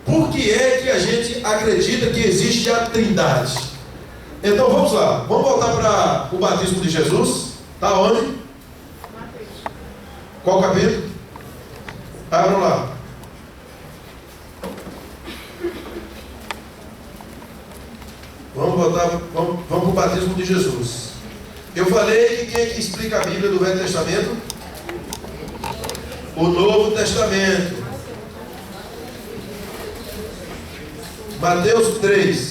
por que é que a gente acredita que existe a Trindade? Então vamos lá, vamos voltar para o batismo de Jesus. Está onde? Qual capítulo? Abram lá. Vamos para o batismo de Jesus. Eu falei que quem é que explica a Bíblia do Velho Testamento? O Novo Testamento. Mateus 3.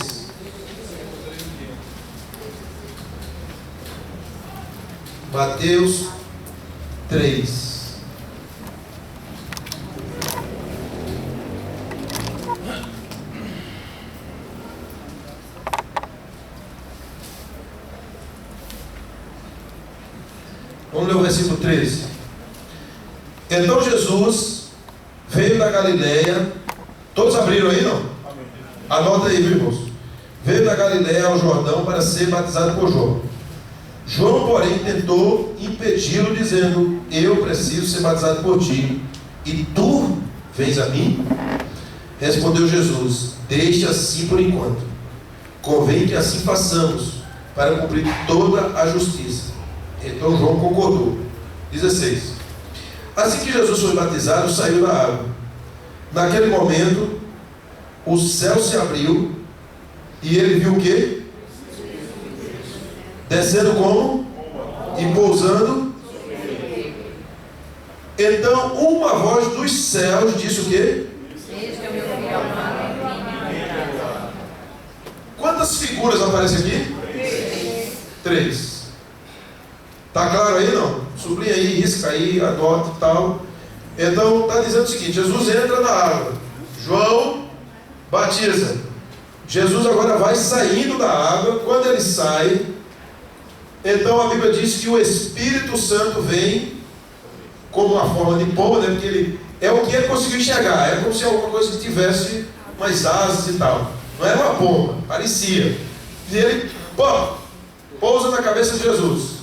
Mateus 3. Vamos ler o versículo 13. Então Jesus veio da Galileia. Todos abriram aí, não? Anota aí, viu, irmãos? Veio da Galileia ao Jordão para ser batizado por João. João, porém, tentou impedi-lo, dizendo: eu preciso ser batizado por ti, e tu vens a mim? Respondeu Jesus: deixe assim por enquanto. Convém que assim façamos, para cumprir toda a justiça. Então João concordou. 16. Assim que Jesus foi batizado, saiu da água. Naquele momento, o céu se abriu, e ele viu o quê? Descendo como? E pousando. Então uma voz dos céus disse o quê? Quantas figuras aparecem aqui? 3. Está claro aí, não? Sublinha aí, risca aí, adota e tal. Então está dizendo o seguinte: Jesus entra na água, João batiza. Jesus agora vai saindo da água. Quando ele sai, então a Bíblia diz que o Espírito Santo vem como uma forma de pomba, né? Porque ele é o que ele conseguiu enxergar. É como se alguma coisa que tivesse umas asas e tal. Não era uma pomba, parecia. E ele, pousa na cabeça de Jesus.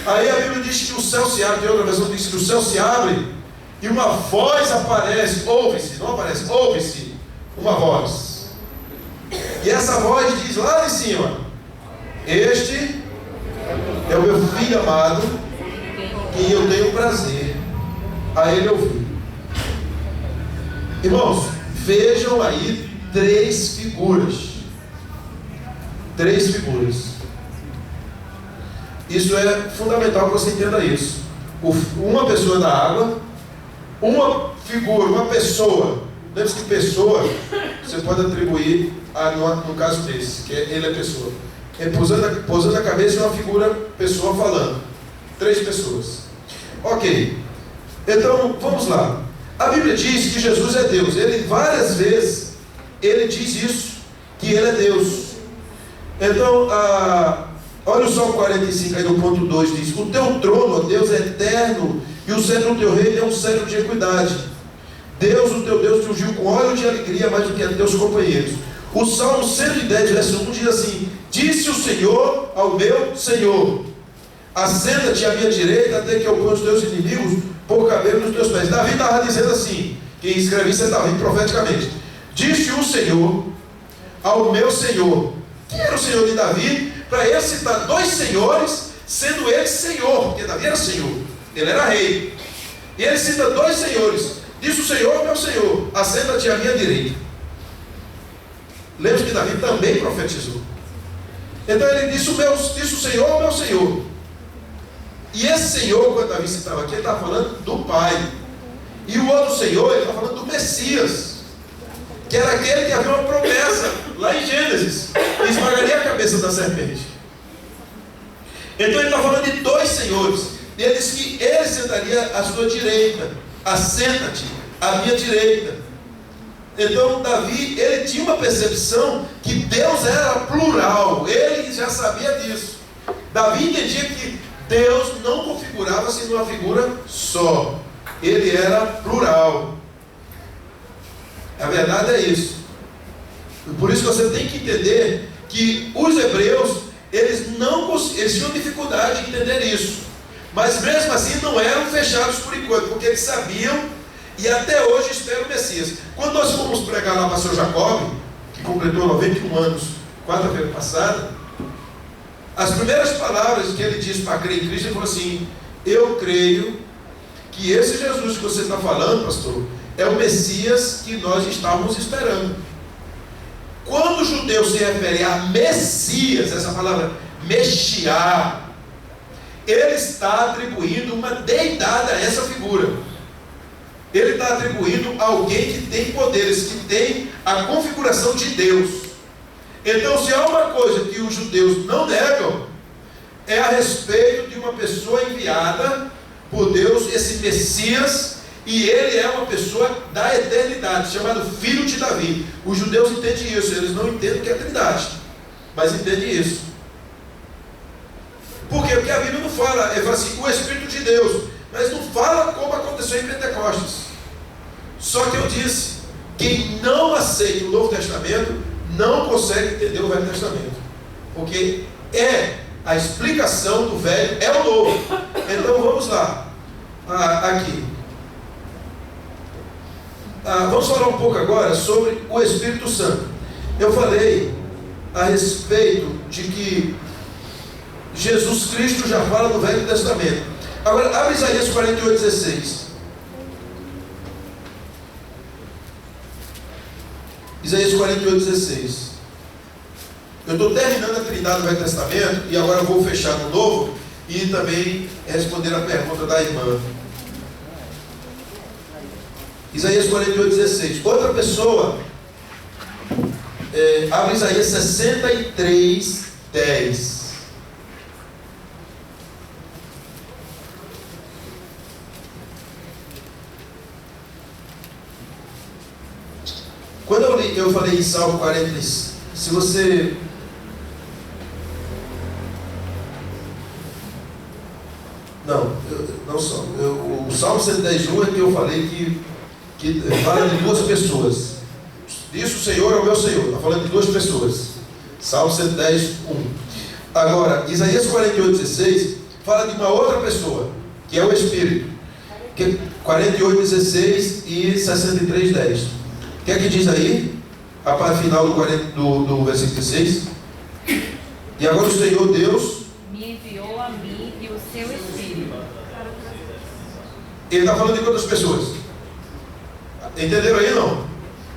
Aí a Bíblia diz que o céu se abre. Tem outra versão que diz que o céu se abre e uma voz aparece. Ouve-se, não aparece, ouve-se uma voz. E essa voz diz lá de cima: este é o meu filho amado, que eu tenho prazer a ele ouvir. Irmãos, vejam aí 3 figuras. 3 figuras. Isso é fundamental que você entenda isso. Uma pessoa da água, uma figura, uma pessoa. Lembre-se que pessoa você pode atribuir no caso desse, que ele é pessoa. Pousando a cabeça, é uma figura, pessoa falando. 3 pessoas. Ok. Então, vamos lá. A Bíblia diz que Jesus é Deus. Ele várias vezes ele diz isso, que ele é Deus. Então, olha o Salmo 45 aí no ponto 2, diz: o teu trono, ó Deus, é eterno, e o cetro do teu reino é um cetro de equidade. Deus, o teu Deus, te ungiu com óleo de alegria mais do que a teus companheiros. O Salmo 110, verso 1 diz assim: disse o Senhor ao meu Senhor: assenta-te à minha direita, até que eu ponha os teus inimigos por cabelo dos teus pés. Davi estava dizendo assim, quem escreve isso é Davi profeticamente: disse o Senhor ao meu Senhor. Quem era o Senhor de Davi? Para ele citar 2 senhores, sendo ele Senhor, porque Davi era Senhor, ele era rei. E ele cita 2 senhores. Diz o Senhor, meu Senhor: assenta-te à minha direita. Lembra que Davi também profetizou. Então ele disse o Senhor, meu Senhor. E esse Senhor, quando Davi citava aqui, ele estava falando do Pai. E o outro Senhor, ele está falando do Messias, que era aquele que havia uma promessa lá em Gênesis, que esmagaria a cabeça da serpente. Então ele está falando de 2 senhores. E ele disse que ele sentaria à sua direita. Assenta-te à minha direita. Então Davi, ele tinha uma percepção que Deus era plural. Ele já sabia disso. Davi entendia que Deus não configurava-se numa figura só. Ele era plural. A verdade é isso. Por isso que você tem que entender que os hebreus, eles tinham dificuldade de entender isso. Mas mesmo assim não eram fechados por enquanto, porque eles sabiam e até hoje espera o Messias. Quando nós fomos pregar lá para o pastor Jacob, que completou 91 anos quarta-feira passada, as primeiras palavras que ele disse para crer em Cristo, ele falou assim: eu creio que esse Jesus que você está falando, pastor, é o Messias que nós estávamos esperando. Quando o judeu se refere a Messias, essa palavra Mexiá, ele está atribuindo uma deidade a essa figura. Ele está atribuindo a alguém que tem poderes, que tem a configuração de Deus. Então, se há uma coisa que os judeus não negam, é a respeito de uma pessoa enviada por Deus, esse Messias, e ele é uma pessoa da eternidade, chamado Filho de Davi. Os judeus entendem isso, eles não entendem que é a Trindade, mas entendem isso. Por quê? Porque a Bíblia não fala, ele fala assim, o Espírito de Deus, mas não fala como aconteceu em Pentecostes. Só que eu disse, quem não aceita o Novo Testamento, não consegue entender o Velho Testamento, porque a explicação do Velho é o Novo. Então vamos lá, aqui. Vamos falar um pouco agora sobre o Espírito Santo. Eu falei a respeito de que Jesus Cristo já fala no Velho Testamento. Agora, abre Isaías 48:16. Isaías 48:16. Eu estou terminando a Trindade do Velho Testamento e agora eu vou fechar no Novo e também responder a pergunta da irmã. Isaías 48:16. Outra pessoa, abre Isaías 63:10. Quando eu falei em Salmo 40, se você... Não só. O Salmo 110:1 é que eu falei que fala de duas pessoas. Isso o Senhor é o meu Senhor. Está falando de duas pessoas. Salmo 110:1. Agora, Isaías 48:16 fala de uma outra pessoa, que é o Espírito. 48:16 e 63:10. O que é que diz aí? A parte final do versículo 16. E agora o Senhor Deus me enviou a mim e o seu Espírito. Ele está falando de quantas pessoas? Entenderam aí não?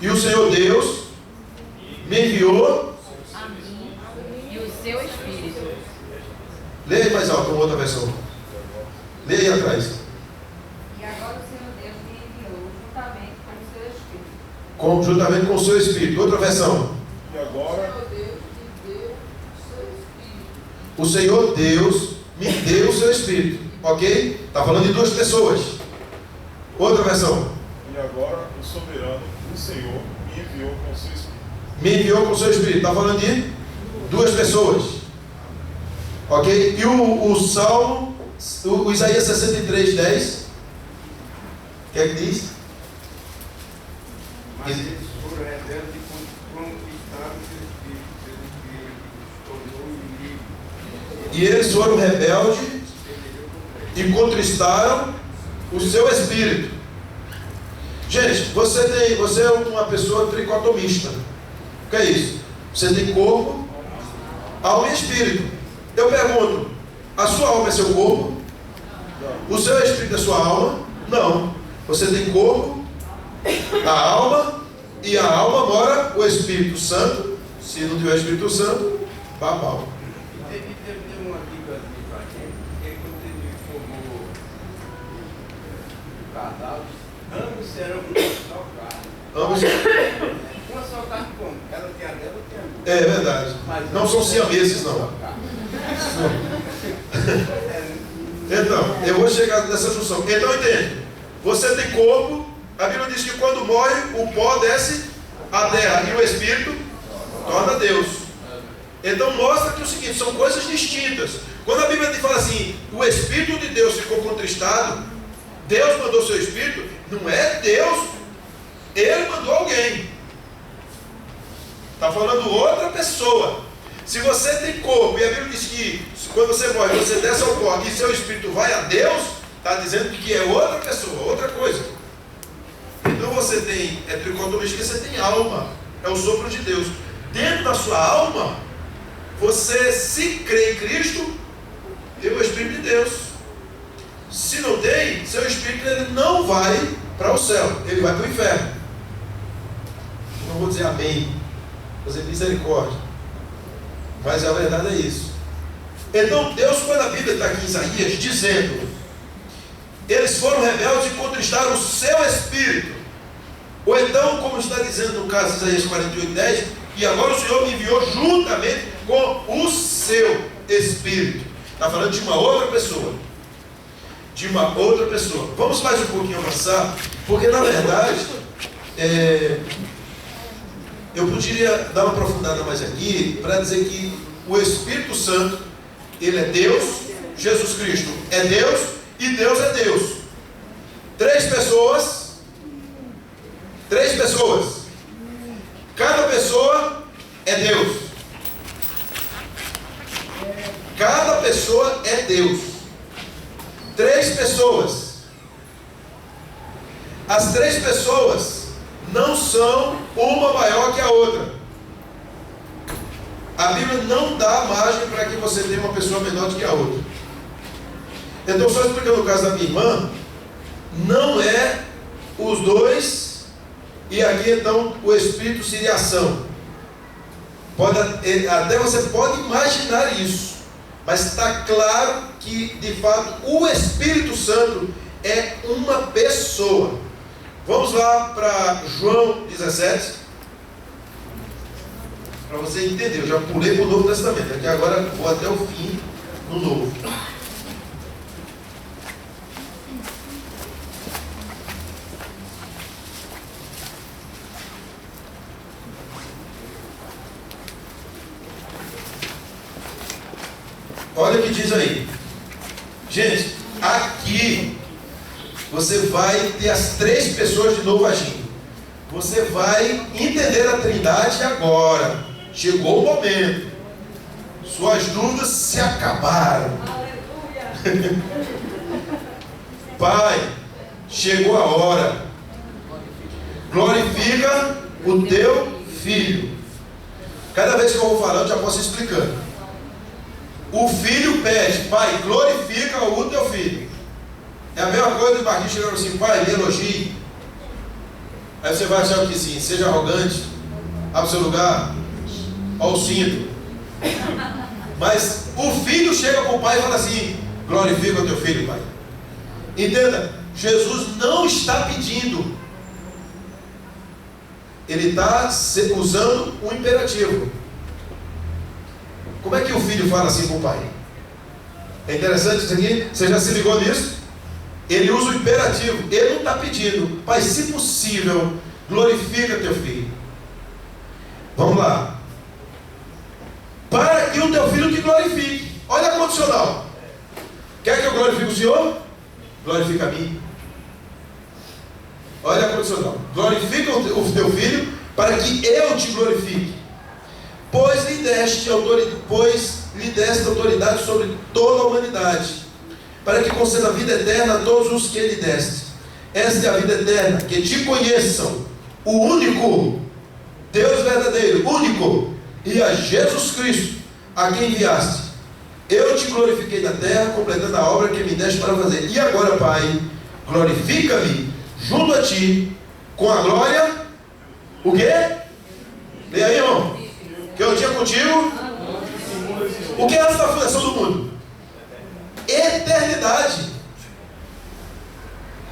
E o Senhor Deus me enviou a mim e o seu Espírito. Leia aí mais alto, uma outra versão. Leia aí atrás. E agora o Senhor Deus me enviou juntamente com o seu Espírito. Juntamente com o seu Espírito. Outra versão. E agora o Senhor Deus me deu o seu Espírito. Ok? Está falando de duas pessoas. Outra versão. E agora o soberano, o Senhor, me enviou com o seu Espírito. Me enviou com o seu Espírito. Está falando de duas pessoas. Ok? E o Salmo, o Isaías 63:10. O que é que diz? Mas eles foram rebeldes e conquistaram o seu Espírito. E eles foram rebeldes e contristaram o seu Espírito. Gente, você é uma pessoa tricotomista. O que é isso? Você tem corpo, alma e espírito. Eu pergunto, a sua alma é seu corpo? O seu espírito é sua alma? Não. Você tem corpo, a alma, e a alma mora o Espírito Santo. Se não tiver Espírito Santo, babau. Teve uma dica aqui para gente, porque quando ele formou o casal, ambos serão uma só carne. Ambos. Uma só carne como? Ela tem a dela, eu tenho a minha. É verdade. Mas Não são siameses, não. Então, eu vou chegar nessa junção. Então, entende? Você tem corpo. A Bíblia diz que quando morre, o pó desce à terra e o Espírito torna Deus. Então mostra que é o seguinte, são coisas distintas. Quando a Bíblia fala assim, o Espírito de Deus ficou contristado, Deus mandou seu Espírito, não é Deus, Ele mandou alguém. Está falando outra pessoa. Se você tem corpo, e a Bíblia diz que quando você morre, você desce ao pó e seu Espírito vai a Deus, está dizendo que é outra pessoa, outra coisa. Então você tem, é tricotomia, você tem alma, é o sopro de Deus. Dentro da sua alma, você, se crê em Cristo, tem o Espírito de Deus. Se não tem, seu Espírito ele não vai para o céu, ele vai para o inferno. Não vou dizer amém, vou dizer misericórdia, mas a verdade é isso. Então Deus, quando a Bíblia está aqui em Isaías, dizendo: eles foram rebeldes e contristaram o seu espírito. Ou então, como está dizendo no caso de Isaías 48:10, e agora o Senhor me enviou juntamente com o seu espírito. Está falando de uma outra pessoa. De uma outra pessoa. Vamos mais um pouquinho avançar, porque na verdade, eu poderia dar uma aprofundada mais aqui, para dizer que o Espírito Santo, ele é Deus, Jesus Cristo é Deus, e Deus é Deus. Três pessoas. Cada pessoa é Deus. Cada pessoa é Deus. Três pessoas. As três pessoas não são uma maior que a outra. A Bíblia não dá margem para que você tenha uma pessoa menor do que a outra. Então, só explicando o caso da minha irmã, não é os dois, e aqui então o Espírito seria ação. Até você pode imaginar isso, mas está claro que de fato o Espírito Santo é uma pessoa. Vamos lá para João 17, para você entender. Eu já pulei para o Novo Testamento, aqui agora vou até o fim no Novo. Olha o que diz aí. Gente, aqui você vai ter as três pessoas de novo agindo. Você vai entender a Trindade agora. Chegou o momento. Suas dúvidas se acabaram. Aleluia. Pai, chegou a hora. Glorifica o teu filho. Cada vez que eu vou falando, já posso ir explicando. O filho pede: pai, glorifica o teu filho. É a mesma coisa do Marquinhos chegando assim: pai, me elogie. Aí você vai achar que sim, seja arrogante, abra o seu lugar, ao cinto. Mas o filho chega com o pai e fala assim: glorifica o teu filho, pai. Entenda, Jesus não está pedindo, ele está usando um imperativo. Como é que o filho fala assim com o pai? É interessante isso aqui. Você já se ligou nisso? Ele usa o imperativo. Ele não está pedindo: pai, se possível, glorifica teu filho. Vamos lá. Para que o teu filho te glorifique. Olha a condicional. Quer que eu glorifique o Senhor? Glorifica a mim. Olha a condicional. Glorifica o teu filho para que eu te glorifique. Pois lhe deste autoridade sobre toda a humanidade, para que conceda a vida eterna a todos os que lhe deste. Esta é a vida eterna, que te conheçam, o único Deus verdadeiro, único, e a Jesus Cristo, a quem enviaste. Eu te glorifiquei na terra, completando a obra que me deste para fazer. E agora, Pai, glorifica-me junto a ti, com a glória, o quê? Leia aí, irmão. Que eu tinha contigo. O que é essa fundação do mundo? Eternidade.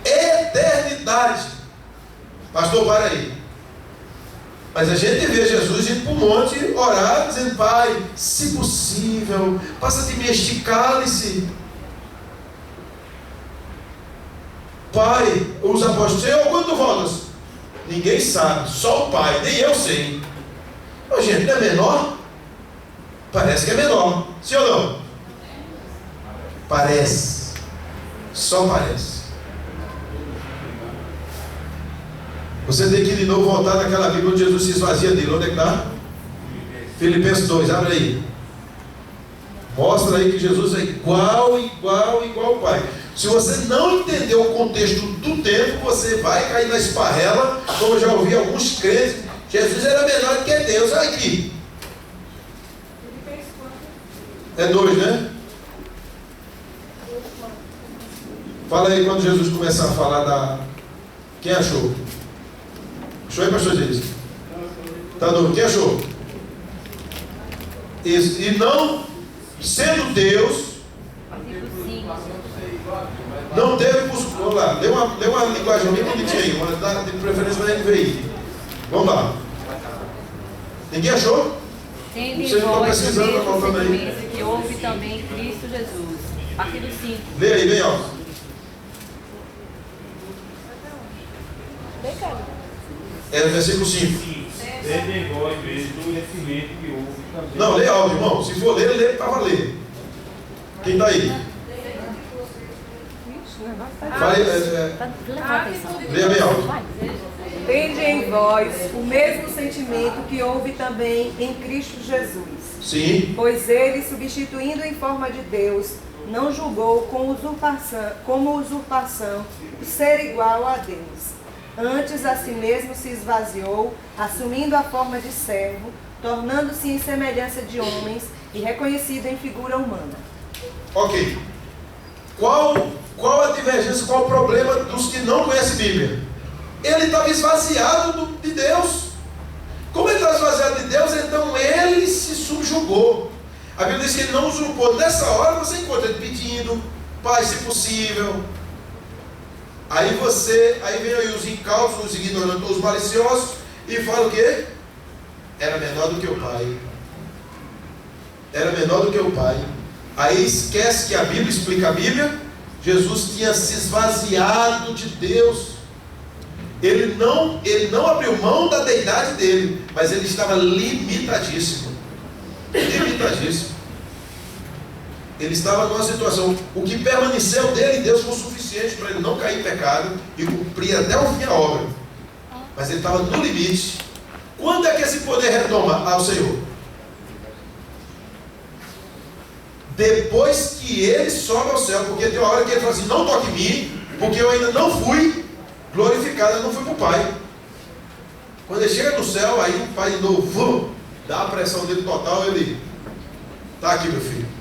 Eternidade. Pastor, para aí. Mas a gente vê Jesus indo para o monte orar, dizendo: pai, se possível, passa de mim este cálice. Pai, os apóstolos: Senhor, quando tu voltas? Ninguém sabe, só o Pai, nem eu sei. Ô, gente, não é menor? Parece que é menor, sim ou não? Parece, só parece. Você tem que de novo voltar naquela Bíblia onde Jesus se esvazia dele. Onde é que está? Filipenses 2, abre aí. Mostra aí que Jesus é igual ao Pai. Se você não entender o contexto do tempo, você vai cair na esparrela, como eu já ouvi alguns crentes. Jesus era menor do que Deus. Olha aqui. É 2, né? Fala aí quando Jesus começar a falar da... Quem achou? Achou aí, pastor Jesus? Tá doido? Quem achou? Isso. E não, sendo Deus, não teve... Vamos lá, dê uma linguagem bem bonitinha aí, de preferência da NVI. Vamos lá. Ninguém achou? Tendo Vocês em estão vós o precisando, mesmo tá faltando aí. sentimento que houve também em Cristo Jesus. Aqui do 5. Lê aí, bem alto. É o versículo 5. Tendo em vós mesmo o conhecimento que houve também. Não, lê alto, irmão. Se for ler, lê para valer. Quem está aí? Vai, leia bem alto. Tende em vós o mesmo sentimento que houve também em Cristo Jesus. Sim. Pois ele, substituindo em forma de Deus, não julgou como usurpação o ser igual a Deus. Antes a si mesmo se esvaziou, assumindo a forma de servo, tornando-se em semelhança de homens e reconhecido em figura humana. Ok. Qual a divergência, qual o problema dos que não conhecem Bíblia? Ele estava esvaziado de Deus. Como ele estava esvaziado de Deus, então ele se subjugou. A Bíblia diz que ele não usurpou. Nessa hora você encontra ele pedindo: Pai, se possível. Aí vem aí os incautos, os ignorantes, os maliciosos, e fala o quê? Era menor do que o Pai. Era menor do que o Pai. Aí esquece que a Bíblia explica a Bíblia. Jesus tinha se esvaziado de Deus. Ele não abriu mão da deidade dele, mas ele estava limitadíssimo. Limitadíssimo. Ele estava numa situação, o que permaneceu dele, Deus foi suficiente para ele não cair em pecado e cumprir até o fim a obra. Mas ele estava no limite. Quando é que esse poder retoma ao Senhor? Depois que ele sobe ao céu, porque tem uma hora que ele fala assim: não toque em mim, porque eu ainda não fui glorificado, eu não fui para o Pai. Quando ele chega no céu, aí o Pai de novo dá a pressão dele total, ele está aqui, meu filho.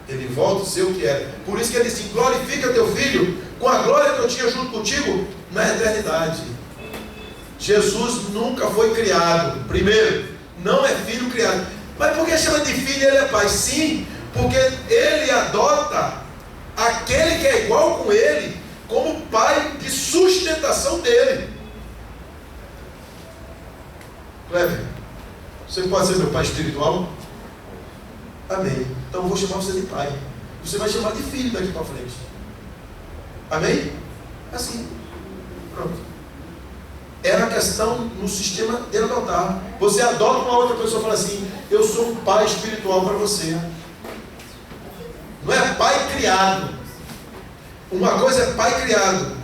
Ele volta a ser o que era. Por isso que ele diz: glorifica teu filho com a glória que eu tinha junto contigo na eternidade. Jesus nunca foi criado. Primeiro, não é filho criado. Mas por que chama de filho e ele é pai? Sim, porque ele adota aquele que é igual com ele como pai de sustentação dele. Cleber, você pode ser meu pai espiritual? Amém. Então eu vou chamar você de pai. Você vai chamar de filho daqui para frente. Amém? Assim. Pronto. Era a questão no sistema de adotar. Você adota uma outra pessoa e fala assim: eu sou um pai espiritual para você. Não é pai criado. Uma coisa é pai criado.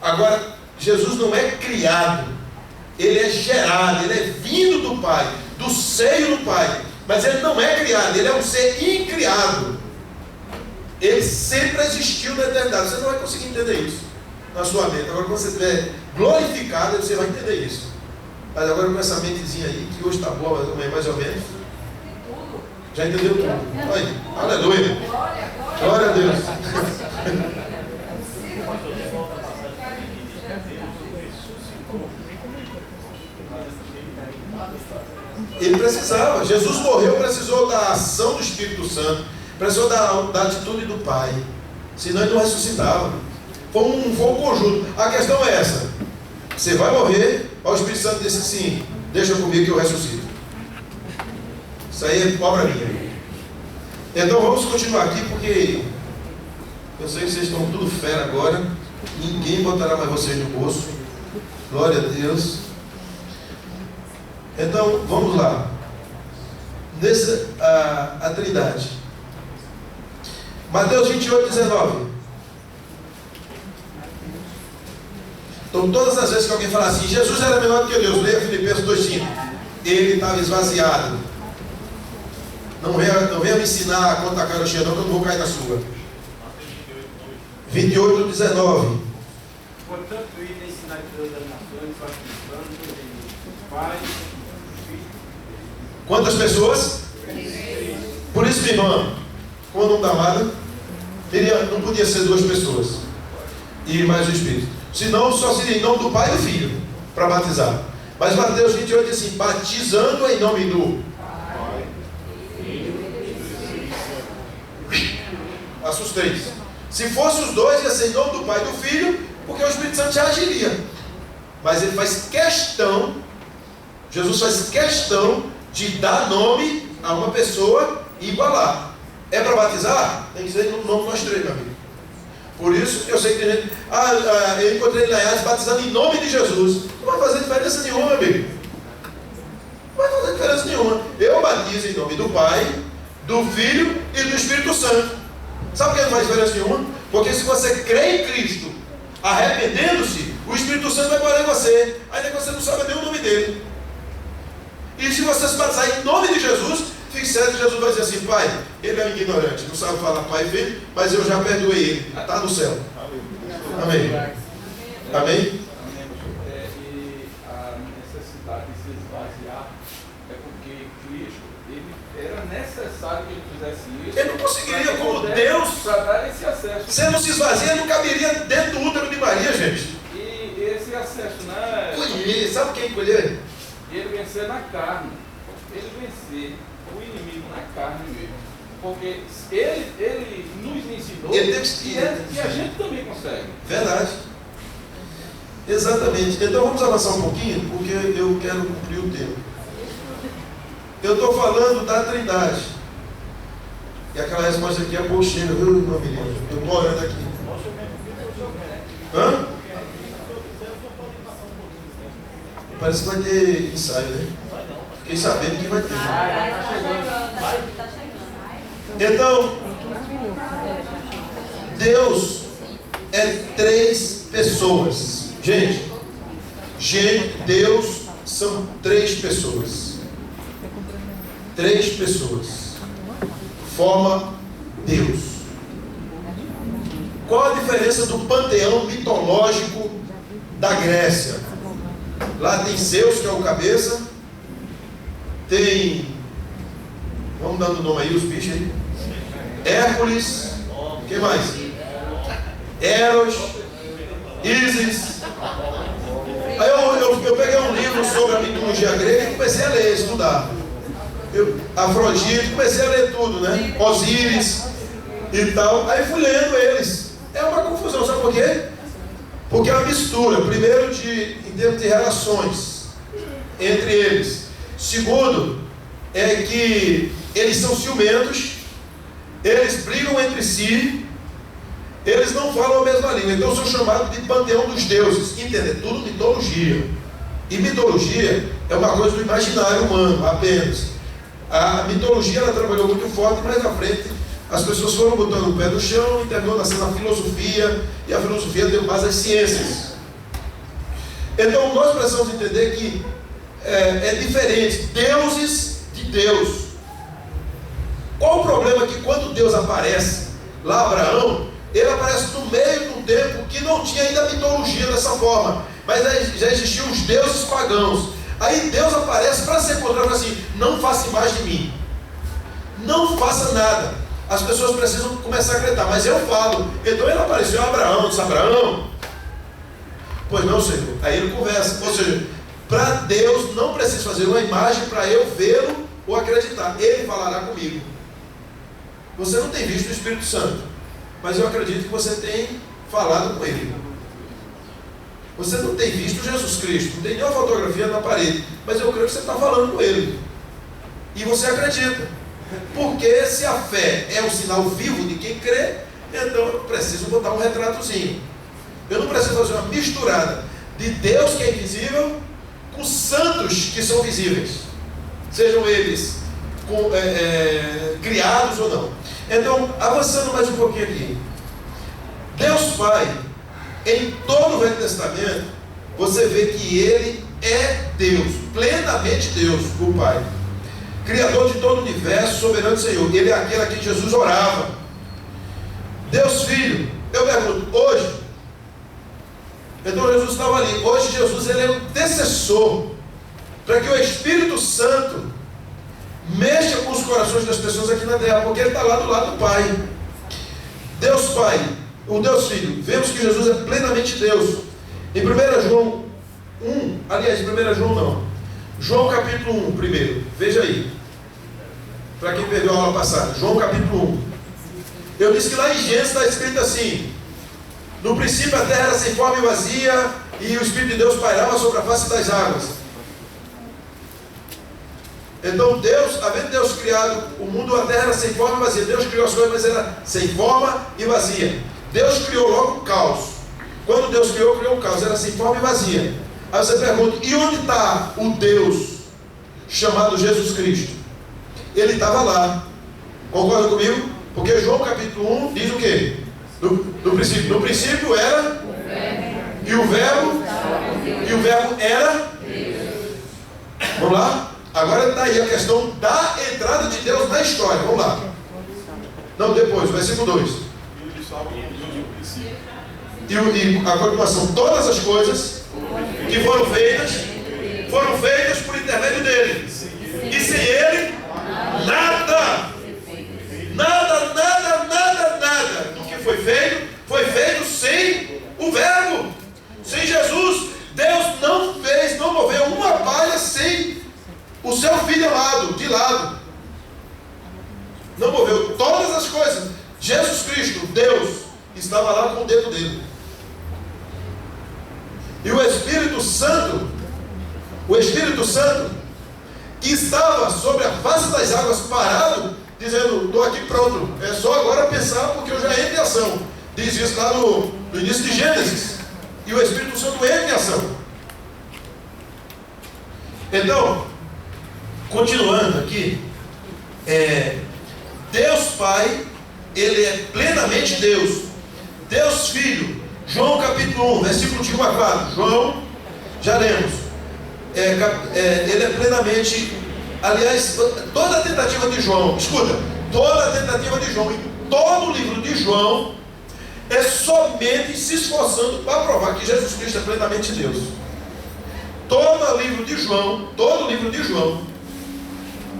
Agora, Jesus não é criado. Ele é gerado, ele é vindo do Pai, do seio do Pai. Mas ele não é criado, ele é um ser incriado. Ele sempre existiu na eternidade. Você não vai conseguir entender isso na sua mente. Agora, quando você estiver glorificado, você vai entender isso. Mas agora com essa mentezinha aí, que hoje está boa, mais ou menos. Já entendeu tudo? Aí, aleluia. Glória a Deus. Ele precisava. Jesus morreu, precisou da ação do Espírito Santo, precisou da atitude do Pai. Senão ele não ressuscitava. Foi um conjunto. A questão é essa: você vai morrer. O Espírito Santo disse sim, deixa comigo que eu ressuscito. Isso aí é obra minha. Então vamos continuar aqui, porque eu sei que vocês estão tudo fera agora. Ninguém botará mais vocês no bolso. Glória a Deus. Então vamos lá. A Trindade. Mateus 28, 19. Então todas as vezes que alguém falar assim: Jesus era menor do que Deus, leia Filipenses 2,5. Ele estava esvaziado. Não venha me ensinar a contar carochinha não, que eu não vou cair na sua. 28, 19. Portanto, ide ensinar todas as nações, batizando em Pai, Filho. Quantas pessoas? Por isso, minha irmã, quando não dá nada, não podia ser 2 pessoas e mais o Espírito. Senão só seria em nome do Pai e do Filho para batizar. Mas Mateus 28 diz assim: batizando em nome do Pai. Assustei. Se fosse os 2, ia ser em nome do Pai e do Filho, porque o Espírito Santo já agiria. Mas ele faz questão, Jesus faz questão de dar nome a uma pessoa e igualar. É para batizar? Tem que ser no nome de nós 3, meu amigo. Por isso, eu sei que tem gente... eu encontrei ele na Yas batizando em nome de Jesus. Não vai fazer diferença nenhuma, meu amigo. Não vai fazer diferença nenhuma. Eu batizo em nome do Pai, do Filho e do Espírito Santo. Sabe por que não faz diferença nenhuma? Porque se você crê em Cristo, arrependendo-se, o Espírito Santo vai morar em você. Ainda que você não saiba nem o nome dele. E se você se batizar em nome de Jesus, fique certo, Jesus vai dizer assim: Pai, ele é um ignorante, não sabe falar Pai e Filho, mas eu já perdoei ele, está no céu. Amém. Amém? E a necessidade de se esvaziar é porque Cristo, ele era necessário que ele fizesse isso. Ele não conseguiria, como Deus, para dar esse acesso. se ele não se esvazia, não caberia dentro do útero de Maria, gente. E esse acesso, né? Colher, sabe quem colher? Ele vencer na carne. Ele vencer o inimigo na carne mesmo. Porque ele nos ensinou e a gente também consegue. Verdade. Exatamente. Então vamos avançar um pouquinho, porque eu quero cumprir o tempo. Eu estou falando da Trindade. E aquela resposta aqui é bolcheira, viu, meu menino? Eu estou olhando aqui. Hã? Parece que vai ter ensaio, né? Fiquei sabendo que vai ter. Tá chegando. Então, Deus é 3 pessoas. Gente, Deus são 3 pessoas. 3 pessoas. Forma Deus. Qual a diferença do panteão mitológico da Grécia? Lá tem Zeus, que é o cabeça. Tem... Vamos dando nome aí, os bichos aí. Hércules. O que mais? Eros. Ísis. Aí eu peguei um livro sobre a mitologia grega e comecei a ler, estudar. Afrodite, comecei a ler tudo, né? Osíris e tal. Aí fui lendo eles. É uma confusão, sabe por quê? Porque é uma mistura, primeiro em termos de relações entre eles. Segundo, é que eles são ciumentos, eles brigam entre si, eles não falam a mesma língua, então são chamados de panteão dos deuses. Entender? Tudo mitologia. E mitologia é uma coisa do imaginário humano, apenas. A mitologia ela trabalhou muito forte, mas na frente as pessoas foram botando o pé no chão e terminou nascendo a filosofia, e a filosofia deu base às ciências. Então nós precisamos entender que é diferente, deuses de Deus. Qual o problema? Que quando Deus aparece lá, Abraão, ele aparece no meio de um tempo que não tinha ainda mitologia dessa forma, mas já existiam os deuses pagãos. Aí Deus aparece para se encontrar e fala assim: não faça imagem de mim, não faça nada. As pessoas precisam começar a acreditar, mas eu falo. Então ele apareceu a Abraão, disse: Abraão, pois não, Senhor. Aí ele conversa, ou seja, para Deus não precisa fazer uma imagem para eu vê-lo ou acreditar, ele falará comigo. Você não tem visto o Espírito Santo, mas eu acredito que você tem falado com ele. Você não tem visto Jesus Cristo, não tem nenhuma fotografia na parede, mas eu creio que você está falando com ele. E você acredita. Porque se a fé é o sinal vivo de quem crê, então eu preciso botar um retratozinho. Eu não preciso fazer uma misturada de Deus que é invisível com santos que são visíveis, sejam eles criados ou não. Então, avançando mais um pouquinho aqui. Deus Pai, em todo o Velho Testamento, você vê que Ele é Deus, plenamente Deus, o Pai. Criador de todo o universo, soberano Senhor. Ele é aquele a quem Jesus orava. Deus Filho eu pergunto, hoje, então Jesus estava ali, hoje Jesus ele é o intercessor para que o Espírito Santo mexa com os corações das pessoas aqui na terra, porque ele está lá do lado do Pai. Deus Pai, o Deus Filho, vemos que Jesus é plenamente Deus. Em 1 João 1, aliás, em 1 João não, João capítulo 1 primeiro, veja aí, para quem perdeu a aula passada, João capítulo 1. Eu disse que lá em Gênesis está escrito assim: no princípio a terra era sem forma e vazia, e o Espírito de Deus pairava sobre a face das águas. Então Deus, havendo Deus criado o mundo, a terra era sem forma e vazia. Deus criou as coisas, mas era sem forma e vazia. Deus criou logo o caos. Quando Deus criou o caos, era sem forma e vazia. Aí você pergunta, e onde está o Deus chamado Jesus Cristo? Ele estava lá. Concorda comigo? Porque João capítulo 1 diz o quê? No princípio era e o verbo era. Vamos lá? Agora está aí a questão da entrada de Deus na história. Vamos lá. Não, depois, versículo 2. E a continuação, todas as coisas que foram feitas por intermédio dele. E sem ele, nada do que foi feito sem o verbo, sem Jesus. Deus não moveu uma palha sem o seu filho de lado. Não moveu todas as coisas. Jesus Cristo, Deus, estava lá com o dedo dele. E o Espírito Santo que estava sobre a face das águas parado, dizendo, estou aqui pronto, é só agora pensar porque eu já entro em ação. Diz isso lá no início de Gênesis. E o Espírito Santo entra em ação. Então, continuando aqui, Deus Pai, ele é plenamente Deus. Deus Filho, João capítulo 1, versículo de 1 a 4. João, já lemos. Ele é plenamente, aliás, toda a tentativa de João, escuta, toda a tentativa de João, em todo o livro de João, é somente se esforçando para provar que Jesus Cristo é plenamente Deus. Todo o livro de João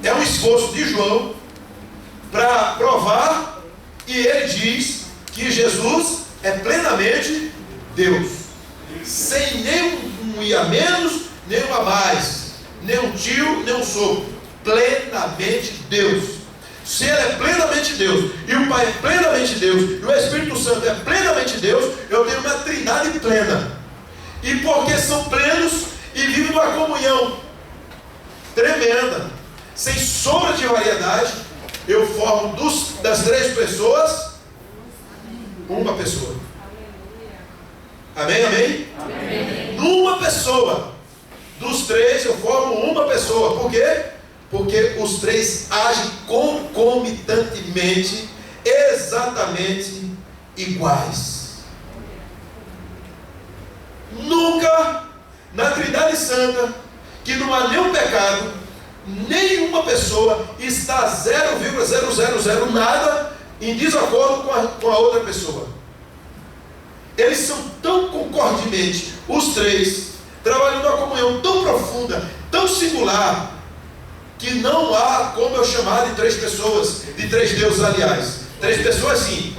é um esforço de João para provar, e ele diz que Jesus é plenamente Deus, sem nenhum i a menos, nenhum a mais, nenhum tio, nenhum sopro, plenamente Deus. Se ele é plenamente Deus, e o Pai é plenamente Deus, e o Espírito Santo é plenamente Deus, eu tenho uma trindade plena. E porque são plenos e vivem numa comunhão tremenda, sem sombra de variedade, eu formo das três pessoas uma pessoa. Amém? Amém? Amém. Numa pessoa, dos três eu formo uma pessoa. Por quê? Porque os três agem concomitantemente, exatamente iguais. Nunca na Trindade Santa, que não há nenhum pecado, nenhuma pessoa está 0,000 nada em desacordo com a outra pessoa. Eles são tão concordemente, os três, trabalhando numa comunhão tão profunda, tão singular, que não há como eu chamar de três pessoas, de três deuses, aliás. Três pessoas sim.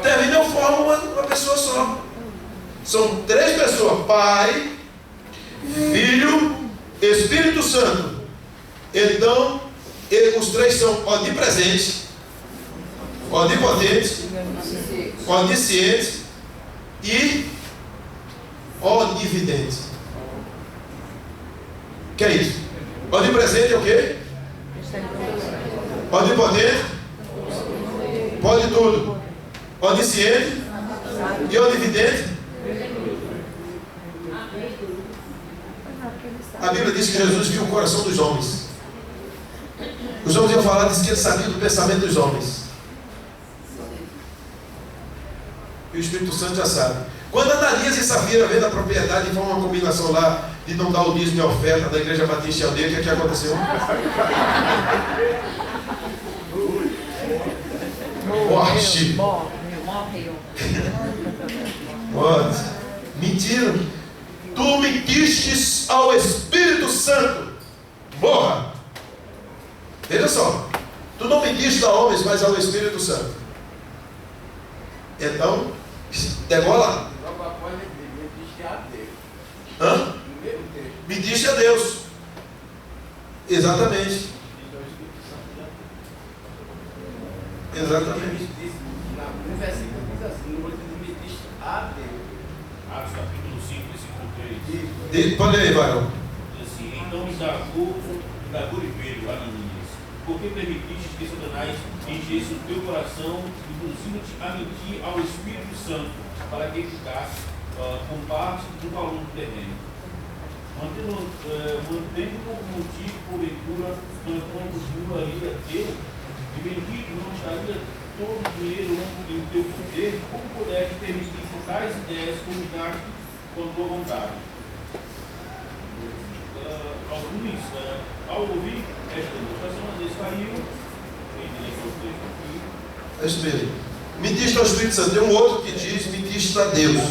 Terminam, formam uma pessoa só. São três pessoas: Pai, Filho, Espírito Santo. Então, os três são onipresentes, onipotentes, oniscientes e onividentes. O que é isso? Onipresente é o quê? Onipotente, pode tudo. Onisciente e onividente. A Bíblia diz que Jesus viu o coração dos homens. Os homens iam falar, diz que ele sabia do pensamento dos homens. E o Espírito Santo já sabe. Quando Ananias e Safira vendo a propriedade e foi uma combinação lá de não dar o dízimo e a oferta da Igreja Batista Aldeia, o que aconteceu? Morte. Morreu. Morte. Mentiram. Tu mentistes ao Espírito Santo. Morra. Veja só. Tu não mentiste a homens, mas ao Espírito Santo. Então, degola. Hã? Mentiste a Deus. Exatamente. Exatamente. No versículo diz assim: no mentiste a Deus. Atos capítulo 5, versículo 3. Pode aí, varão. Diz assim: então indagou e veio, Ananias, por que permitiste que Satanás enchesse o teu coração, induzindo-te a mentir ao Espírito Santo, para que ficasse com parte do valor do terreno? Mantendo o motivo, porventura, quando juraria teu, e bendito não estaria todo o dinheiro em teu poder, como pudeste permitir que tais ideias combinassem com a tua vontade? Alguns, ao ouvir esta demonstração, eles caíram, É isso mesmo. Mentiste ao Espírito Santo. Tem um outro que diz: mentiste a Deus.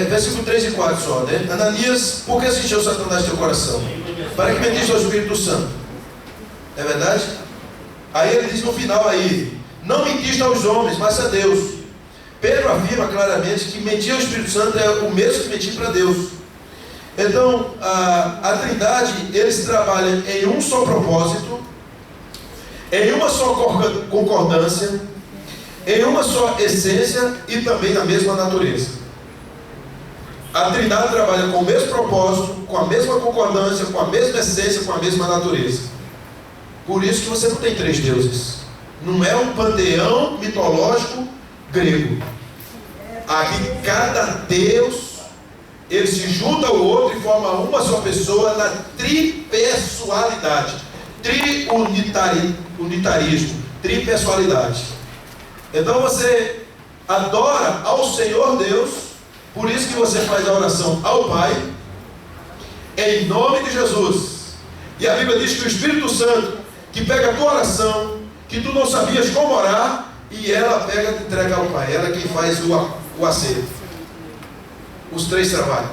Versículo 3 e 4 só, né? Ananias, por que se encheu Satanás teu coração? Para que mentiste ao Espírito Santo. É verdade? Aí ele diz no final aí: não mentiste aos homens, mas a Deus. Pedro afirma claramente que mentir ao Espírito Santo é o mesmo que mentir para Deus. Então, a Trindade, eles trabalham em um só propósito, em uma só concordância, em uma só essência e também na mesma natureza. A Trindade trabalha com o mesmo propósito, com a mesma concordância, com a mesma essência, com a mesma natureza. Por isso que você não tem três deuses. Não é um panteão mitológico grego. Aqui cada Deus, ele se junta ao outro e forma uma só pessoa na tripessoalidade. Unitarismo, tripessoalidade. Então você adora ao Senhor Deus. Por isso que você faz a oração ao Pai, em nome de Jesus. E a Bíblia diz que o Espírito Santo, que pega a tua oração, que tu não sabias como orar, e ela pega e te entrega ao Pai. Ela é quem faz o acerto. Os três trabalham.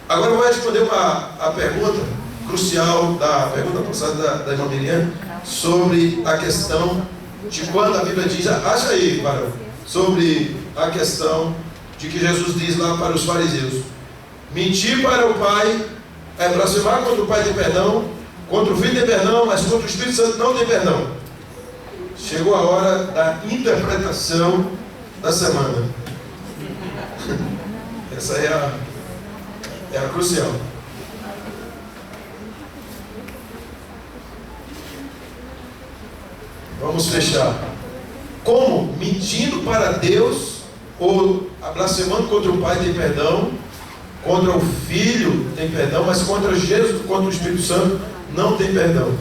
Agora eu vou responder a pergunta crucial, da pergunta passada da irmã Miriam, sobre a questão de quando a Bíblia diz, acha aí, varão, sobre a questão de que Jesus diz lá para os fariseus: mentir para o Pai é blasfemar contra o Pai tem perdão, contra o Filho tem perdão, mas contra o Espírito Santo não tem perdão. Chegou a hora da interpretação da semana. Essa é a crucial. Vamos fechar. Como mentindo para Deus, ou blasfemando contra o Pai tem perdão, contra o Filho tem perdão, mas contra Jesus, contra o Espírito Santo não tem perdão.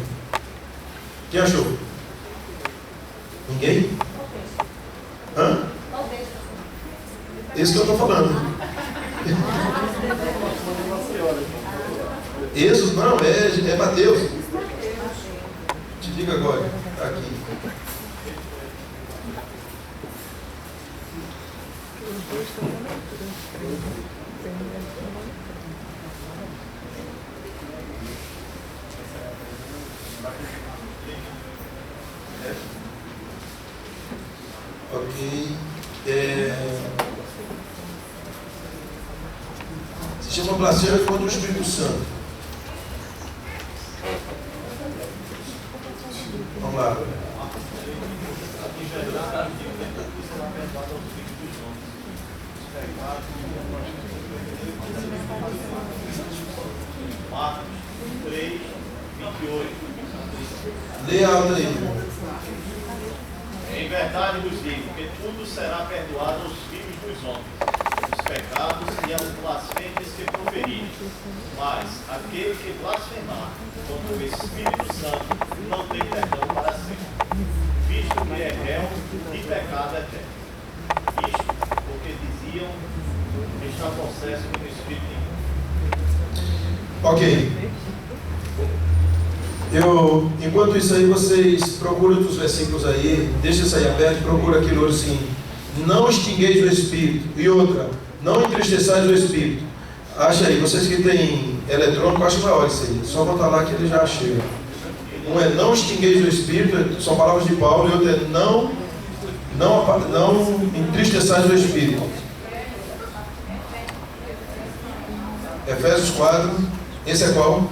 Quem achou? Ninguém? Hã? Esse que eu estou falando. Êxodo não, é Mateus. Te diga agora, está aqui. Ok. Se chama blasfêmia contra o Espírito Santo. Vamos lá. Marcos 3, 28. Lê alto aí. Em verdade vos digo que tudo será perdoado aos filhos dos homens, os pecados e as blasfêmias que proferirem. Mas aquele que blasfemar contra o Espírito Santo não tem perdão para sempre, visto que é réu de pecado eterno. Isto porque diziam: está possesso do Espírito. Ok. Enquanto isso aí, vocês procuram outros versículos aí, deixa isso aí aberto, procura aquilo assim, não extingueis o Espírito, e outra, não entristeçais o Espírito. Acha aí, vocês que têm eletrônico, acha maior isso aí, só botar lá que ele já chega. Um é não extingueis o Espírito, são palavras de Paulo, e outro é não entristeçais o Espírito. Efésios 4, esse é qual?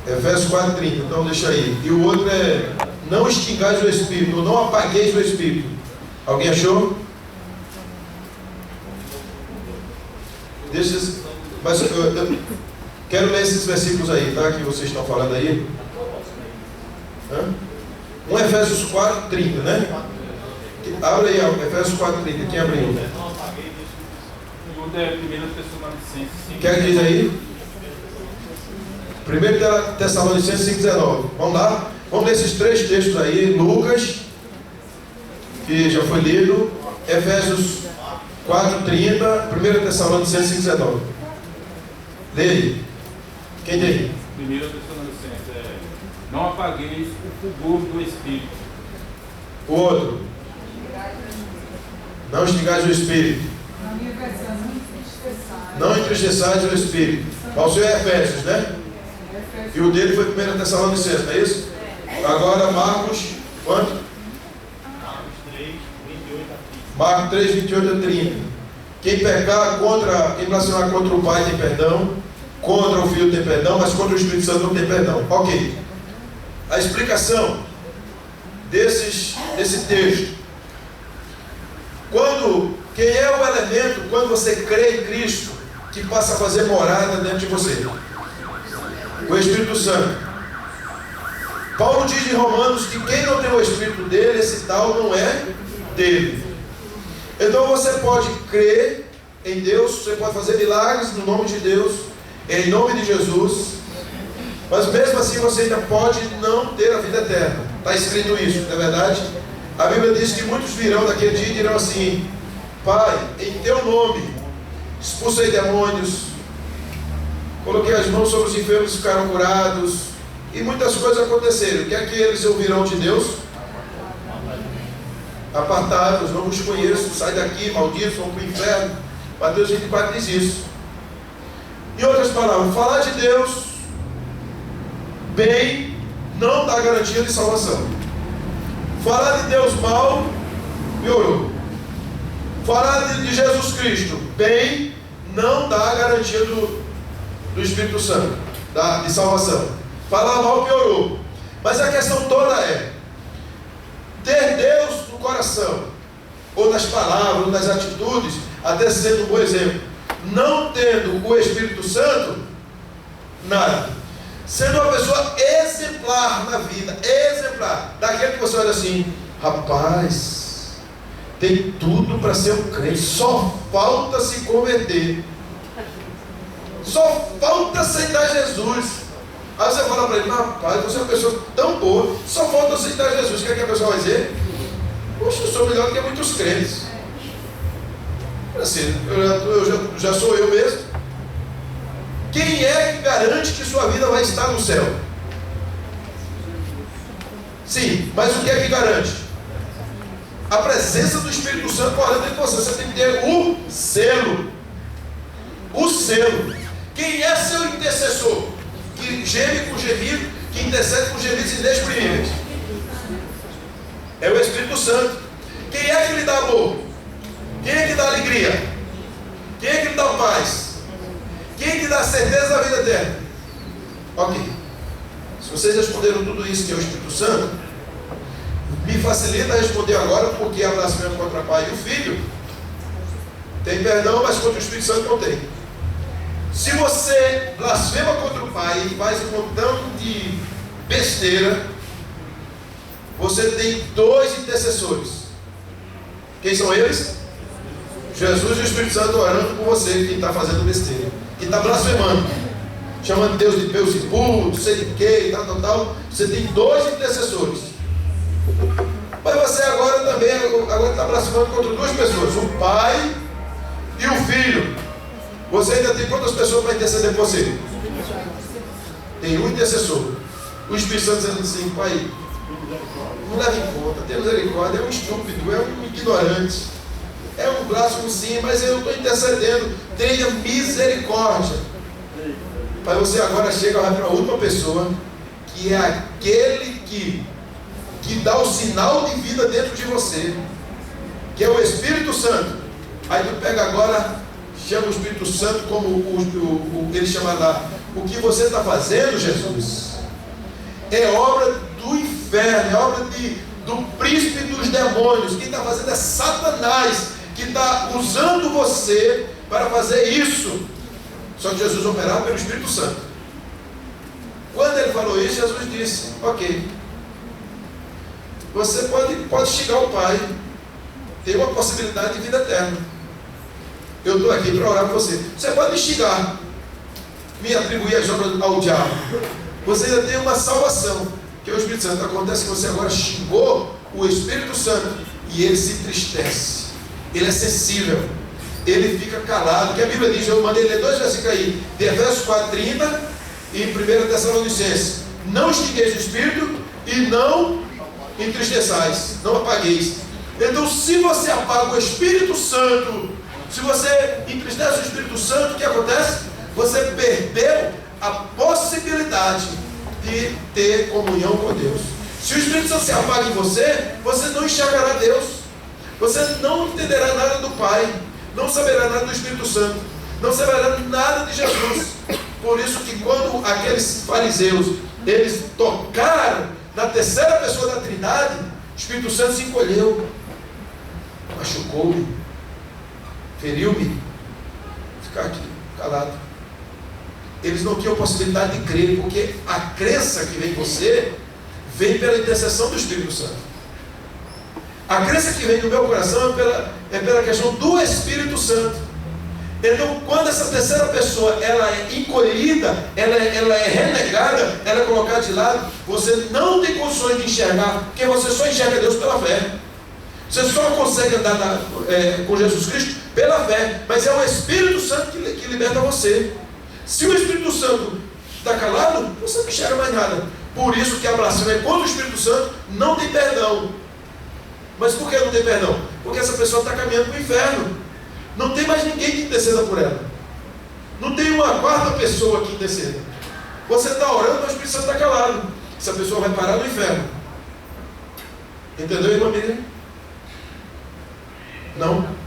Efésios 4:30, então deixa aí. E o outro é não extingais o Espírito, ou não apagueis o Espírito. Alguém achou? Mas eu quero ler esses versículos aí, tá? Que vocês estão falando aí. Um Efésios 4:30, né? Abre aí, Efésios 4:30. Quem abriu? O outro é 1 Tessalonicenses 5. Quer que diz aí? 1 Tessalonicenses 5:19. Vamos lá? Vamos ler esses três textos aí. Lucas, que já foi lido. Efésios 4:30. 1 Tessalonicenses 5:19. Lê aí. Quem tem? 1 Tessalonicenses não apagueis o fulgor do Espírito. O outro. Não extingais o Espírito. Não entristeçais o Espírito. O seu é Efésios, né? E o dele foi 1 Tessalonicenses, não é isso? Agora Marcos, quanto? Marcos 3, 28 a 30. Quem blasfemar contra o Pai tem perdão, contra o Filho tem perdão, mas contra o Espírito Santo não tem perdão. Ok. A explicação desse texto. Quem é o elemento, quando você crê em Cristo, que passa a fazer morada dentro de você? O Espírito Santo. Paulo diz em Romanos que quem não tem o Espírito dele, esse tal não é dele. Então você pode crer em Deus, você pode fazer milagres no nome de Deus, em nome de Jesus, mas mesmo assim você ainda pode não ter a vida eterna. Está escrito isso, não é verdade? A Bíblia diz que muitos virão daquele dia e dirão assim: Pai, em teu nome expulsei demônios, coloquei as mãos sobre os enfermos e ficaram curados, e muitas coisas aconteceram. O que é que eles ouvirão de Deus? Apartados, não vos conheço, sai daqui, malditos, vão para o inferno. Mateus 24 diz isso. Em outras palavras, falar de Deus bem não dá garantia de salvação. Falar de Deus mal, piorou. Falar de Jesus Cristo bem não dá garantia do Espírito Santo, de salvação. Falar mal, piorou. Mas a questão toda é ter Deus no coração, ou nas palavras, ou nas atitudes, até sendo um bom exemplo. Não tendo o Espírito Santo, nada. Sendo uma pessoa exemplar na vida, exemplar, daquele que você olha assim: rapaz, tem tudo para ser um crente, só falta se converter, só falta aceitar Jesus. Aí você fala para ele: rapaz, você é uma pessoa tão boa, só falta aceitar Jesus. O que é que a pessoa vai dizer? Poxa, eu sou melhor do que muitos crentes. Assim, eu já sou eu mesmo. Quem é que garante que sua vida vai estar no céu? Sim, mas o que é que garante? A presença do Espírito Santo morando dentro de você. Você tem que ter o selo. O selo. Quem é seu intercessor? Que geme com gemido, que intercede com gemidos inexprimíveis. É o Espírito Santo. Quem é que lhe dá amor? Quem é que dá alegria? Quem é que lhe dá paz? Quem é que dá certeza da vida eterna? Ok. Se vocês responderam tudo isso, que é o Espírito Santo, me facilita responder agora, porque a blasfêmia contra o Pai e o Filho tem perdão, mas contra o Espírito Santo não tem. Se você blasfema contra o Pai e faz um montão de besteira, você tem dois intercessores. Quem são eles? Jesus e o Espírito Santo orando por você que está fazendo besteira, que está blasfemando, chamando Deus de Beelzebub, não sei de que, tal. Você tem dois intercessores. Mas você agora também está blasfemando contra duas pessoas: o Pai e o Filho. Você ainda tem quantas pessoas para interceder por você? Tem um intercessor. O Espírito Santo dizendo assim: Pai, não leva em conta, tem misericórdia, é um estúpido, é um ignorante, é um blasfemo sim, mas eu estou intercedendo, tenha misericórdia. Mas você agora chega para a última pessoa, que é aquele que dá o sinal de vida dentro de você, que é o Espírito Santo. Aí tu pega agora, chama o Espírito Santo como ele chama lá. O que você está fazendo, Jesus, é obra do inferno, é obra do príncipe dos demônios. Quem está fazendo é Satanás, que está usando você para fazer isso. Só que Jesus operava pelo Espírito Santo. Quando ele falou isso, Jesus disse: ok, você pode chegar ao Pai, tem uma possibilidade de vida eterna. Eu estou aqui para orar por você. Você pode me xingar, me atribuir as obras ao diabo. Você ainda tem uma salvação, que é o Espírito Santo. Acontece que você agora xingou o Espírito Santo e ele se entristece, ele é sensível, ele fica calado. Que a Bíblia diz, eu mandei ler 2 versículos aí, de Efésios 4:30 e 1 Tessalonicenses: não extingueis o Espírito e não entristeçais, não apagueis. Então, se você apaga o Espírito Santo, se você entristece o Espírito Santo, o que acontece? Você perdeu a possibilidade de ter comunhão com Deus. Se o Espírito Santo se apaga em você, você não enxergará Deus, você não entenderá nada do Pai, não saberá nada do Espírito Santo, não saberá nada de Jesus. Por isso que quando aqueles fariseus, eles tocaram na terceira pessoa da Trindade, o Espírito Santo se encolheu, machucou-me, feriu-me, ficar aqui calado. Eles não tinham possibilidade de crer, porque a crença que vem em você vem pela intercessão do Espírito Santo. A crença que vem no meu coração é pela questão do Espírito Santo. Então, quando essa terceira pessoa ela é encolhida, ela é renegada, ela é colocada de lado, você não tem condições de enxergar, porque você só enxerga Deus pela fé. Você só consegue andar com Jesus Cristo pela fé, mas é o Espírito Santo que liberta você. Se o Espírito Santo está calado, você não enxerga mais nada. Por isso que a blasfêmia contra o Espírito Santo não tem perdão. Mas por que não tem perdão? Porque essa pessoa está caminhando para o inferno. Não tem mais ninguém que interceda por ela. Não tem uma quarta pessoa que interceda. Você está orando, mas o Espírito Santo está calado. Essa pessoa vai parar no inferno. Entendeu, irmã Miriam? Não?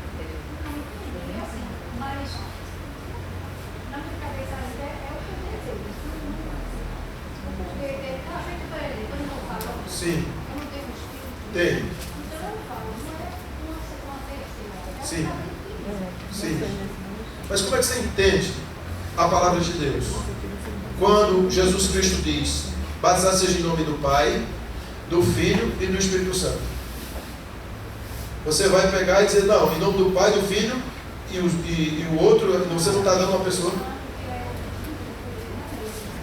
Sim. Tem. Sim. Sim. Mas como é que você entende a palavra de Deus? Quando Jesus Cristo diz: batizado seja em nome do Pai, do Filho e do Espírito Santo. Você vai pegar e dizer: não, em nome do Pai, do Filho e o outro, você não está dando uma pessoa.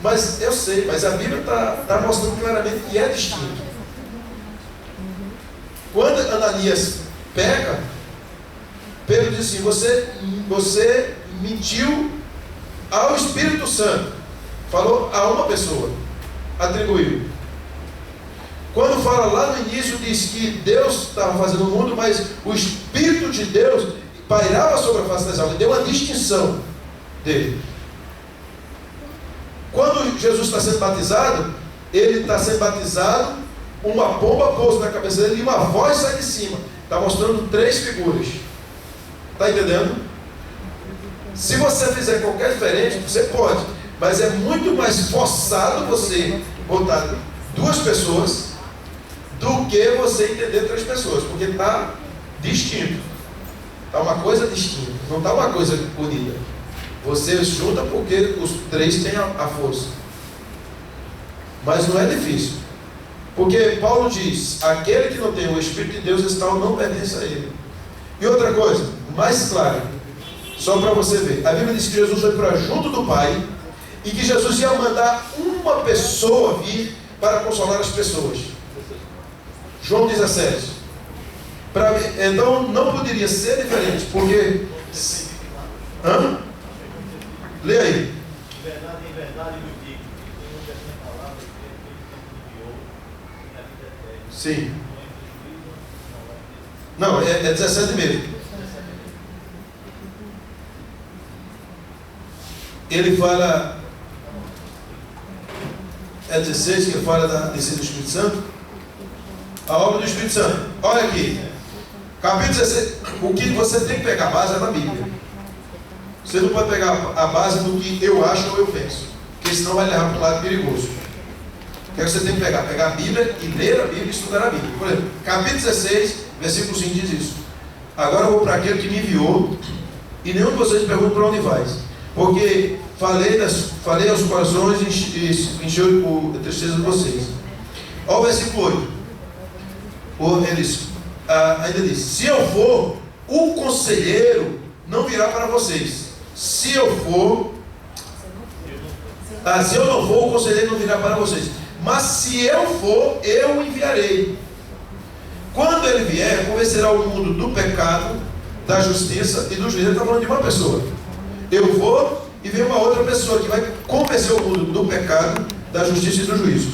Mas eu sei, mas a Bíblia está mostrando claramente que é distinto. Quando Ananias pega, Pedro diz assim: você mentiu ao Espírito Santo. Falou a uma pessoa, atribuiu. Quando fala lá no início, diz que Deus estava fazendo o mundo, mas o Espírito de Deus pairava sobre a face das águas. Deu uma distinção dele. Quando Jesus está sendo batizado, ele está sendo batizado, uma pomba pousa na cabeça dele e uma voz sai de cima. Está mostrando 3 figuras. Está entendendo? Se você fizer qualquer diferente, você pode, mas é muito mais forçado você botar 2 pessoas do que você entender 3 pessoas, porque está distinto. Está uma coisa distinta, não está uma coisa unida. Você junta porque os 3 têm a força. Mas não é difícil. Porque Paulo diz: aquele que não tem o Espírito de Deus, esse tal não pertence a ele. E outra coisa, mais clara, só para você ver. A Bíblia diz que Jesus foi para junto do Pai e que Jesus ia mandar uma pessoa vir para consolar as pessoas. João 17. Então não poderia ser diferente, porque... Lê aí. Em verdade vos digo, que não é a palavra que ele enviou e a vida eterna. Sim. Não, é 17 mesmo. Ele fala, é 16 que ele fala da descida do Espírito Santo. A obra do Espírito Santo. Olha aqui. Capítulo 16. O que você tem que pegar a base é na Bíblia. Você não pode pegar a base do que eu acho ou eu penso, porque senão vai levar para um lado perigoso. O que você tem que pegar? Pegar a Bíblia e ler a Bíblia e estudar a Bíblia. Por exemplo, capítulo 16, versículo 5 diz isso. Agora eu vou para aquele que me enviou, e nenhum de vocês pergunta para onde vai. Porque falei aos corações e encheu a tristeza de vocês. Olha o versículo 8. Ainda diz: se eu for, o conselheiro não virá para vocês. Se eu não for, o conselheiro não virá para vocês. Mas se eu for, eu o enviarei. Quando ele vier, convencerá o mundo do pecado, da justiça e do juízo. Ele está falando de uma pessoa. Eu vou e vem uma outra pessoa que vai convencer o mundo do pecado, da justiça e do juízo.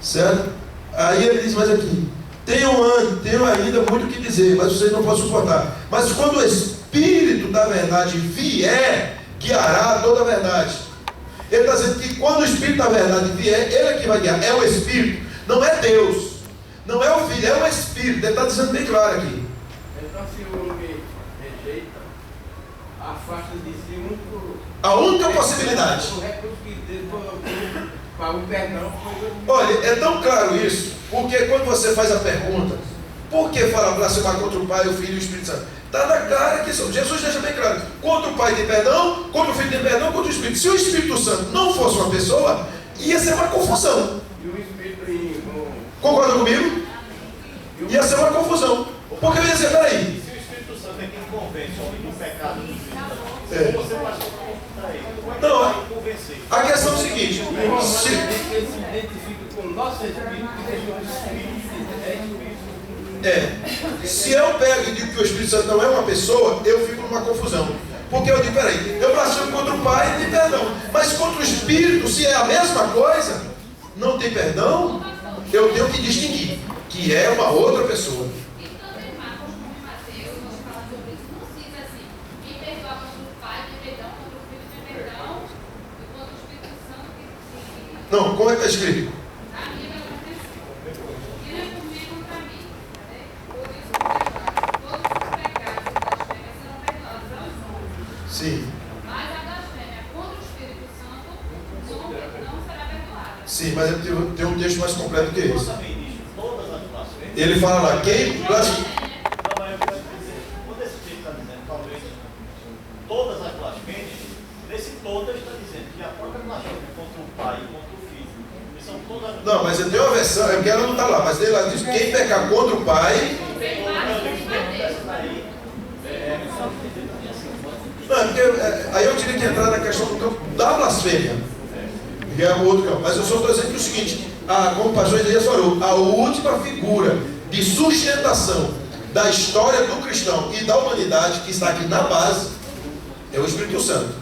Certo? Aí ele diz mais aqui: tenho ainda muito o que dizer, mas vocês não podem suportar. Mas quando o Espírito da verdade vier, guiará toda a verdade. Ele está dizendo que quando o Espírito da verdade vier, ele é que vai guiar. É o Espírito, não é Deus, não é o Filho, é o Espírito. Ele está dizendo bem claro aqui. Então, se o homem rejeita, afasta de si um por... A única possibilidade. O recurso que Deus colocou para o perdão foi... Olha, é tão claro isso, porque quando você faz a pergunta, por que fala blasfemar contra o Pai, o Filho e o Espírito Santo? Está na cara que Jesus deixa bem claro: contra o Pai tem perdão, contra o Filho tem perdão, contra o Espírito. Se o Espírito Santo não fosse uma pessoa, ia ser uma confusão. E o Espírito... Concorda comigo? Ia ser uma confusão. Porque eu ia dizer: peraí. Se o Espírito Santo é quem convence o homem do pecado do É. você vai contar ele. Como é que Não, vai convencer? A questão é o seguinte: Ele se identifica com o nosso Espírito, que deixou o Espírito. se eu pego e digo que o Espírito Santo não é uma pessoa, eu fico numa confusão. Porque eu digo: peraí, eu blasfemo contra o Pai e tem perdão, mas contra o Espírito, se é a mesma coisa, não tem perdão, eu tenho que distinguir que é uma outra pessoa. E também Marcos, como Mateus, nós falamos sobre isso, não se diz assim: quem perdoa contra o Pai tem perdão, contra o Filho tem perdão, e contra o Espírito Santo tem. Não, como é que está escrito? A Bíblia não tem assim. E não é por mim contra mim. Por isso, todos os pecados e blasfêmias serão perdoados aos homens. Sim. Mas a blasfêmia contra o Espírito Santo não será perdoada. Sim, mas tem um texto mais completo que esse. Também diz todas as blasfêmias. Ele fala lá: quem blasfema. Não, mas eu quero dizer, quando esse texto está dizendo, talvez, todas as blasfêmias, nesse todas está dizendo que a própria blasfêmia contra o Pai e contra o Filho, que são todas... Não, mas tem uma versão, é porque ela não está lá, mas ele lá diz: quem pecar contra o Pai. Não, é porque aí eu teria que entrar na questão do campo da blasfêmia, que é o outro campo. Mas eu só estou dizendo que é o seguinte: como o pastor Elias falou, a última figura de sustentação da história do cristão e da humanidade que está aqui na base é o Espírito Santo.